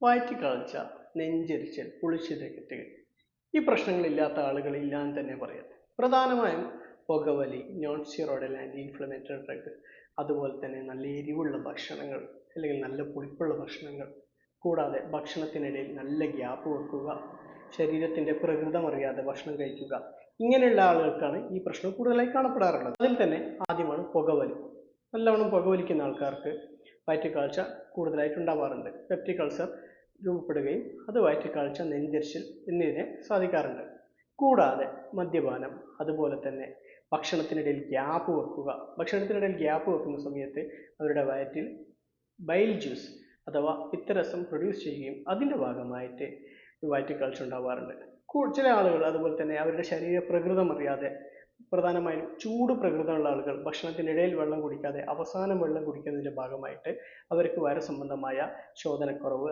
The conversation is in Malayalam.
വയറ്റിക്കാഴ്ച, നെഞ്ചെരിച്ചൽ, പുളിച്ചിതകറ്റുകൾ ഈ പ്രശ്നങ്ങളില്ലാത്ത ആളുകളില്ല എന്ന് തന്നെ പറയാം. പ്രധാനമായും പുകവലി, non steroidal anti inflammatory drug, അതുപോലെ തന്നെ നല്ല എരിവുള്ള ഭക്ഷണങ്ങൾ അല്ലെങ്കിൽ നല്ല പുളിപ്പുള്ള ഭക്ഷണങ്ങൾ, കൂടാതെ ഭക്ഷണത്തിനിടയിൽ നല്ല ഗ്യാപ്പ് വെക്കുക, ശരീരത്തിൻ്റെ പ്രകൃതം അറിയാതെ ഭക്ഷണം കഴിക്കുക, ഇങ്ങനെയുള്ള ആളുകൾക്കാണ് ഈ പ്രശ്നം കൂടുതലായി കാണപ്പെടാറുള്ളത്. അതിൽ തന്നെ ആദ്യമാണ് പുകവലി. നല്ലവണ്ണം പുകവലിക്കുന്ന ആൾക്കാർക്ക് വയറ്റിക്കാഴ്ച കൂടുതലായിട്ട് ഉണ്ടാവാറുണ്ട്. പെപ്റ്റിക് അൾസർ രൂപപ്പെടുകയും അത് വയറ്റിക്കാഴ്ച, നെഞ്ചെരിച്ചിൽ എന്നിവയെ സാധിക്കാറുണ്ട്. കൂടാതെ മദ്യപാനം, അതുപോലെ തന്നെ ഭക്ഷണത്തിനിടയിൽ ഗ്യാപ്പ് വെക്കുക. ഭക്ഷണത്തിനിടയിൽ ഗ്യാപ്പ് വെക്കുന്ന സമയത്ത് അവരുടെ വയറ്റിൽ ബൈൽ ജ്യൂസ് അഥവാ പിത്തരസം പ്രൊഡ്യൂസ് ചെയ്യുകയും അതിൻ്റെ ഭാഗമായിട്ട് വയറ്റിക്കാഴ്ച ഉണ്ടാവാറുണ്ട്. ചില ആളുകൾ അതുപോലെ തന്നെ അവരുടെ ശരീര പ്രകൃതം അറിയാതെ, പ്രധാനമായും ചൂട് പ്രകൃതമുള്ള ആളുകൾ ഭക്ഷണത്തിനിടയിൽ വെള്ളം കുടിക്കാതെ അവസാനം വെള്ളം കുടിക്കുന്നതിൻ്റെ ഭാഗമായിട്ട് അവർക്ക് വയറ് സംബന്ധമായ ശോധനക്കുറവ്,